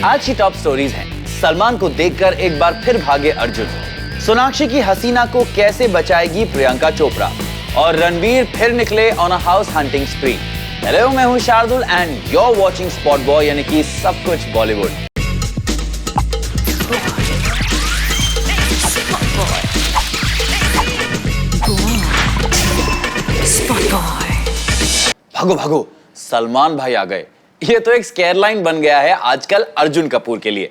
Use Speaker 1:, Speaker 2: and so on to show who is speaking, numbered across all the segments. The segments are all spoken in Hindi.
Speaker 1: आज की टॉप स्टोरीज हैं। सलमान को देखकर एक बार फिर भागे अर्जुन, सोनाक्षी की हसीना को कैसे बचाएगी प्रियंका चोपड़ा, और रणबीर फिर निकले on a house hunting spree. Hello, मैं हूं Shardul and you are watching Spot Boy, यानी कि सब कुछ बॉलीवुड। भागो भागो, सलमान भाई आ गए। ये तो एक स्केयर लाइन बन गया है आजकल अर्जुन कपूर के लिए।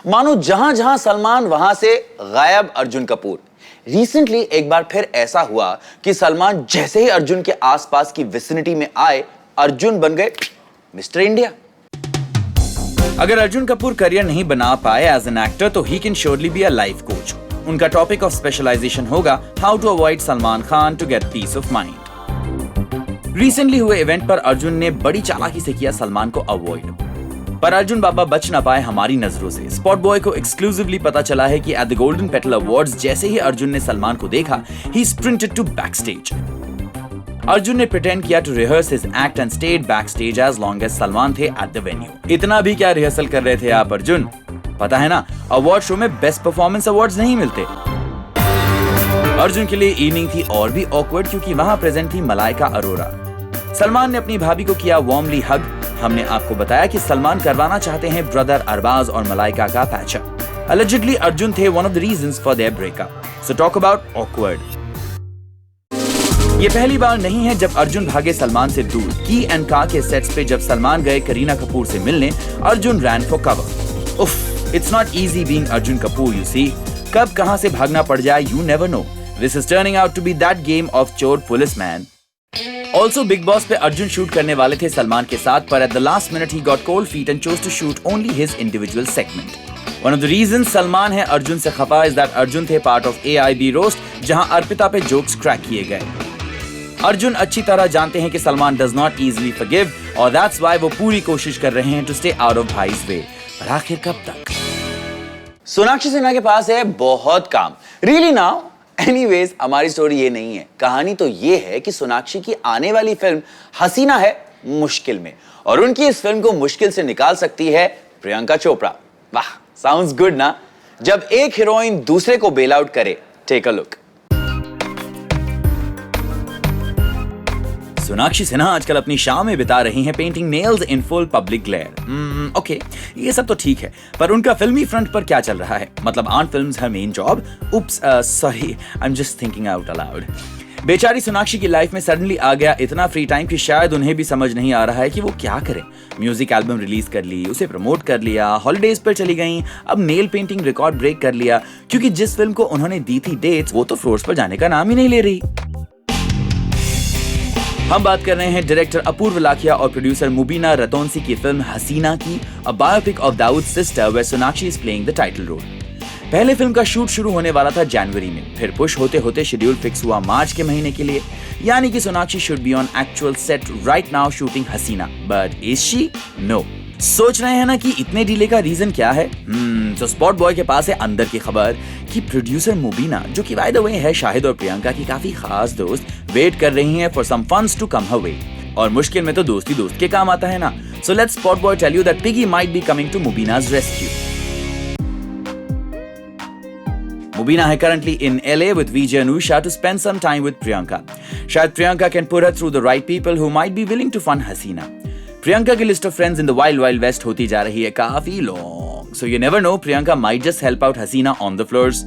Speaker 1: मानो जहां जहां सलमान वहां से गायब अर्जुन कपूर। रिसेंटली एक बार फिर ऐसा हुआ कि सलमान जैसे ही अर्जुन के आसपास की विसिनिटी में आए, अर्जुन बन गए मिस्टर इंडिया। अगर अर्जुन कपूर करियर नहीं बना पाए एज एन एक्टर तो he can surely be a life coach. उनका टॉपिक ऑफ स्पेशलाइजेशन होगा how to avoid Salman Khan to get peace of mind. Recently हुए इवेंट पर अर्जुन ने बड़ी चालाकी से किया सलमान को अवॉइड, पर अर्जुन बाबा बच ना पाए हमारी नजरों से। स्पॉट बॉय को एक्सक्लूसिवली पता चला है कि at the Golden Petal awards जैसे ही अर्जुन ने सलमान को देखा, he sprinted to back stage. Arjun ने प्रिटेंड किया to rehearse his act and stayed back stage as long as Salman थे एट द वेन्यू। इतना भी क्या रिहर्सल कर रहे थे आप अर्जुन? पता है ना, अवार्ड शो में बेस्ट परफॉर्मेंस अवार्ड्स नहीं मिलते। अर्जुन के लिए इवनिंग थी और भी ऑकवर्ड क्योंकि वहां प्रेजेंट थी मलाइका अरोरा। सलमान ने अपनी भाभी को किया वार्मली हग। हमने आपको बताया कि सलमान करवाना चाहते हैं ब्रदर अरबाज और मलाइका का पैचअप। Allegedly अर्जुन थे one of the reasons for their breakup. So talk about awkward. ये पहली बार नहीं है जब अर्जुन भागे सलमान से दूर। की एंड का के सेट्स पे जब सलमान गए करीना कपूर से मिलने, अर्जुन ran for cover. उफ, it's not easy being Arjun Kapoor, you see. कब कहां से भागना पड़ जाए, you never know. This is turning out to be that game of चोर police man. Also, Big Boss पे अर्जुन शूट करने वाले थे सलमान के साथ, पर at the last minute he got cold feet and chose to shoot only his individual segment. One of the reasons Salman है अर्जुन से खफा is that अर्जुन थे part of AIB roast, जहां अर्पिता पे जोक्स क्रैक किए गए। अर्जुन अच्छी तरह जानते हैं कि Salman does not easily forgive, और that's why वो पूरी कोशिश कर रहे हैं to stay out of भाई's way। पर आखिर कब तक? सोनाक्षी सिन्हा के पास है बहुत काम। Really now? एनीवेज, हमारी स्टोरी ये नहीं है। कहानी तो ये है कि सोनाक्षी की आने वाली फिल्म हसीना है मुश्किल में, और उनकी इस फिल्म को मुश्किल से निकाल सकती है प्रियंका चोपड़ा। वाह, साउंड्स गुड ना? जब एक हीरोइन दूसरे को बेल आउट करे। Take a look. Sonakshi Sinha आजकल अपनी शाम में बिता रही हैं painting nails in full public glare. Okay, ये सब तो ठीक है, पर उनका फिल्मी फ्रंट पर क्या चल रहा है? मतलब art films her main job? Oops, sorry, I am just thinking out allowed. बेचारी सोनाक्षी की लाइफ में सडनली आ गया इतना फ्री टाइम कि शायद उन्हें भी समझ नहीं आ रहा है कि वो क्या करें। म्यूजिक एल्बम रिलीज कर ली, उसे प्रमोट कर लिया, हॉलिडेज पर चली गईं, अब नेल पेंटिंग रिकॉर्ड ब्रेक कर लिया क्योंकि जिस फिल्म को उन्होंने दी थी डेट्स, वो तो फ्लोर्स पर जाने का नाम ही नहीं ले रही। हम बात कर रहे हैं डायरेक्टर अपूर्व लाखिया और प्रोड्यूसर मुबीना रतौंसी की फिल्म हसीना की, a biopic of Dawood sister where Sonakshi is playing the title role. पहले फिल्म का शूट शुरू होने वाला था जनवरी में, फिर पुश होते होते शेड्यूल फिक्स हुआ मार्च के महीने के लिए, यानी कि Sonakshi should be on actual set right now shooting Haseena, but is she? No. सोच रहे हैं ना कि इतने डिले का रीजन क्या है? तो स्पॉट बॉय के पास है अंदर की खबर कि प्रोड्यूसर मुबीना, जो कि बाय द वे है शाहिद और प्रियंका की काफी खास दोस्त, वेट कर रही हैं for some funds to come her way. और मुश्किल में तो दोस्ती दोस्त के काम आता है ना। So let's spot boy tell you that Piggy might be coming to मुबीना's रेस्क्यू। मुबीना है currently in LA with Vijay Anusha to spend some time with Priyanka. शायद Priyanka can put her through the right people who might be willing to fund Haseena. Priyanka की list of friends in the wild wild west होती जा रही है काफी long, so you never know, Priyanka might just help out Haseena on the floors.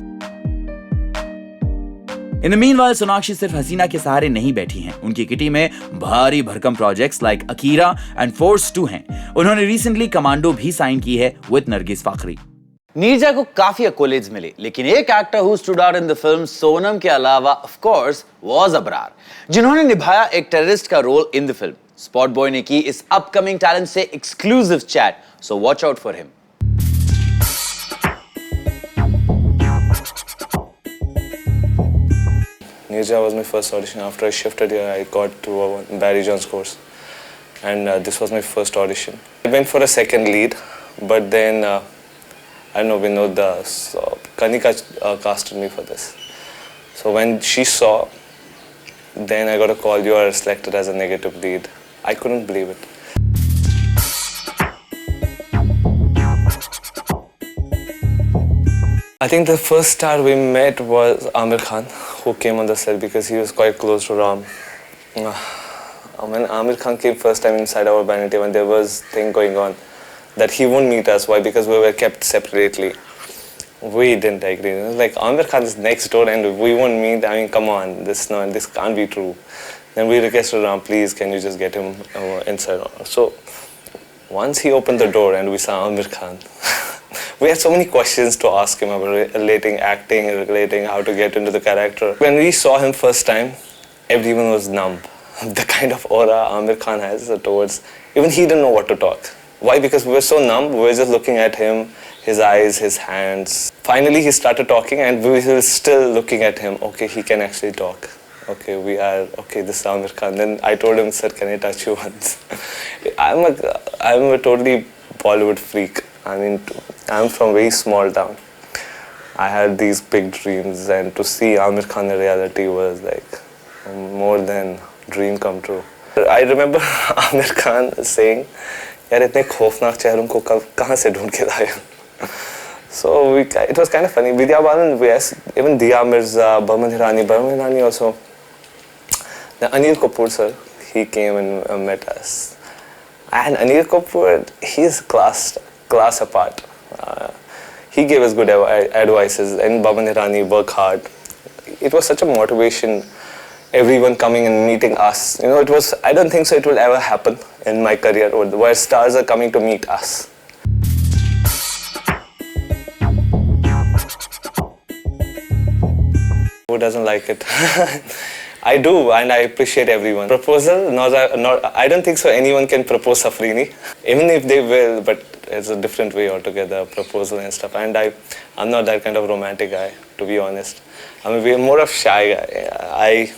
Speaker 1: In the meanwhile Sonakshi सिर्फ हसीना के सहारे नहीं बैठी हैं, उनकी किटी में भारी भरकम projects like Akira and force 2 हैं। उन्होंने रिसेंटली कमांडो भी साइन की है विद नरगिस फाखरी। नीरजा को काफी अकोलेज मिले, लेकिन एक actor who stood out in the film Sonam के अलावा ऑफ कोर्स वाज अबरार, जिन्होंने निभाया एक टेररिस्ट का role in the film. Spot Boy ने की इस अपकमिंग टैलेंट से exclusive chat, so watch out for him.
Speaker 2: Nirja was my first audition. After I shifted here, I got to Barry John's course, and this was my first audition. I went for a second lead, but then I don't know, Vinod, Kanika casted me for this. So when she saw, then I got a call, you are selected as a negative lead. I couldn't believe it. I think the first star we met was Amir Khan, who came on the set because he was quite close to Ram. When Amir Khan came first time inside our vanity, when there was thing going on that he won't meet us. Why? Because we were kept separately. We didn't agree. It was like Amir Khan is next door and we won't meet. I mean, come on, this can't be true. Then we requested Ram, please, can you just get him inside? So once he opened the door and we saw Amir Khan, we had so many questions to ask him about relating acting, relating how to get into the character. When we saw him first time, everyone was numb. The kind of aura Amir Khan has towards, even he didn't know what to talk. Why? Because we were so numb, we were just looking at him, his eyes, his hands. Finally he started talking and we were still looking at him. Okay, he can actually talk. Okay, this is Amir Khan. Then I told him, sir, can I touch you once? I'm a totally Bollywood freak. I mean, I'm from a very small town. I had these big dreams, and to see Amir Khan in reality was like more than dream come true. I remember Amir Khan saying, यार इतने खौफनाक चेहरों को कहाँ से ढूंढ के लाए? So it was kind of funny. Vidya Balan, yes, even Diya Mirza, Boman Hirani also. The Anil Kapoor sir, he came and met us. And Anil Kapoor, he's class apart. He gave us good advices, and Boman Hirani, work hard. It was such a motivation, everyone coming and meeting us. You know, it was, I don't think so it will ever happen in my career where stars are coming to meet us. Who doesn't like it? I do, and I appreciate everyone. Proposal, I don't think so anyone can propose Safrini. Even if they will, but it's a different way altogether, proposal and stuff. And I'm not that kind of romantic guy, to be honest. I'm more of shy guy.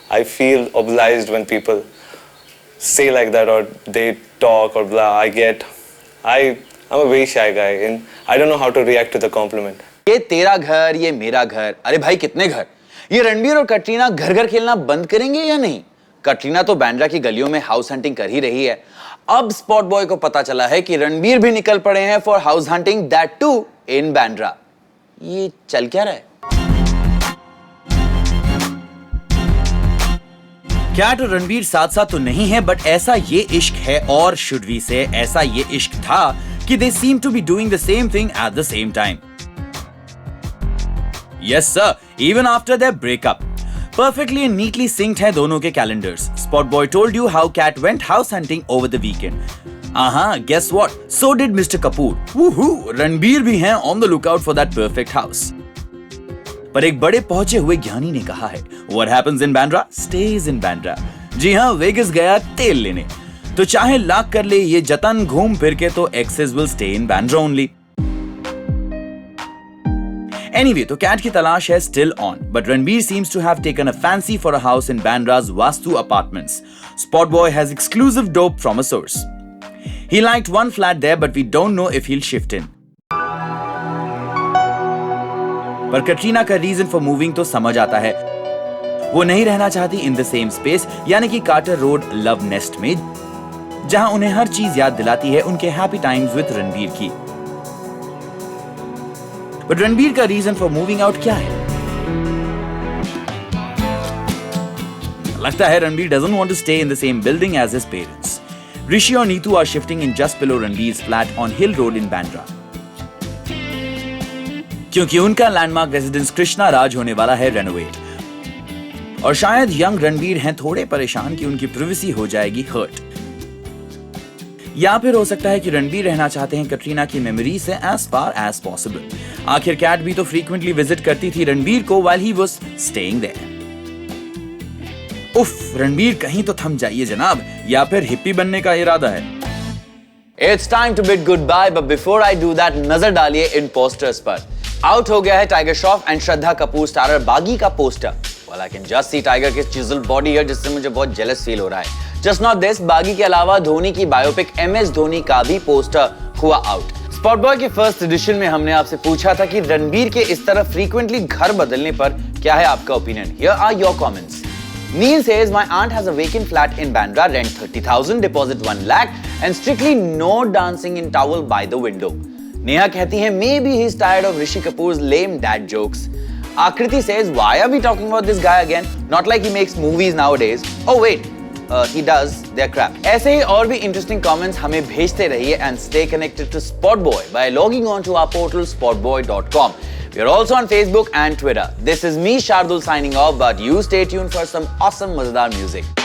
Speaker 2: I feel obliged when people say like that or they talk or blah. I'm a very shy guy and I don't know how to react to the compliment.
Speaker 1: ये तेरा घर, ये मेरा घर, अरे भाई कितने घर? ये रणबीर और कटरीना घर घर खेलना बंद करेंगे या नहीं? कटरीना तो बांद्रा की गलियों में हाउस हंटिंग कर ही रही है. अब स्पॉट बॉय को पता चला है कि रणबीर भी निकल पड़े हैं for house hunting, that too in Bandra. ये चल क्या रहा है? कैट और रणबीर साथ साथ तो नहीं है, बट ऐसा ये इश्क है, और शुड वी से ऐसा ये इश्क था कि they seem to be doing the same thing at the same time. Yes sir, even after their breakup. Perfectly and neatly synced है दोनों के calendars. Spot Boy told you how Kat went house hunting over the weekend. Guess what? So did Mr. Kapoor. Woohoo! Ranbir भी हैं on the lookout for that perfect house. पर एक बड़े पहुंचे हुए ज्ञानी ने कहा है, What happens in Bandra stays in Bandra. जी हाँ, वेगस गया तेल लेने. तो चाहे लाख कर ले ये जतन घूम फिर के, तो exes will stay in Bandra only. Anyway, तो कैट की तलाश है still on, but Ranbir seems to have taken a fancy for a house in Bandra's Vastu apartments. Spot Boy has exclusive dope from a source. He liked one flat there, but we don't know if he'll shift in. पर कटरीना का रीजन फॉर मूविंग तो समझ आता है. वो नहीं रहना चाहती इन द सेम स्पेस, यानी कि कार्टर रोड लव नेस्ट में, जहां उन्हें हर चीज याद दिलाती है उनके हैप्पी टाइम्स विद रणबीर की. बट रणबीर का रीजन फॉर मूविंग आउट क्या है? लगता है Ranbir doesn't want to stay in the same building as his parents. Rishi और Neetu are shifting in just below Ranbir's flat on Hill Road in Bandra. क्योंकि उनका लैंडमार्क रेजिडेंस कृष्णा राज होने वाला है रेनोवेट. और शायद यंग रणबीर हैं थोड़े परेशान कि उनकी प्रिवेसी हो जाएगी हर्ट. या फिर हो सकता है कि रणबीर रहना चाहते हैं कटरीना की मेमोरी से एज फार एज पॉसिबल. आखिर कैट भी तो फ्रीक्वेंटली विजिट करती थी रणबीर को while he was staying there. उफ, रणबीर कहीं तो थम जाइए जनाब, या फिर हिप्पी बनने का इरादा है. It's time to bid goodbye, but before I do that, नजर डालिए इन पोस्टर्स पर. आउट हो गया है tiger Shroff and Shraddha Kapoor starrer बागी का poster. Well, I can just see tiger की chiseled body है, जिससे मुझे बहुत जेलस फील हो रहा है. Just not this, बागी के अलावा धोनी की बायोपिक MS धोनी का भी पोस्टर हुआ आउट. स्पॉट बॉय के फर्स्ट एडिशन में हमने आपसे पूछा था कि रणबीर के इस तरह फ्रीक्वेंटली घर बदलने पर क्या है आपका opinion. Here are your comments. Neil says my aunt has a vacant flat in Bandra, rent 30,000, deposit 1 lakh, and strictly no dancing in towel by the window. Neha कहती है maybe he's tired of Rishi Kapoor's lame dad jokes. Akriti says, why are we talking about this guy again? Not like he makes movies nowadays. Oh wait, he does. They're crap. ऐसे ही और भी interesting comments हमें भेजते रहिए and stay connected to Spotboy by logging on to our portal spotboy.com. We are also on Facebook and Twitter. This is me, Shardul, signing off, but you stay tuned for some awesome Mazadar music.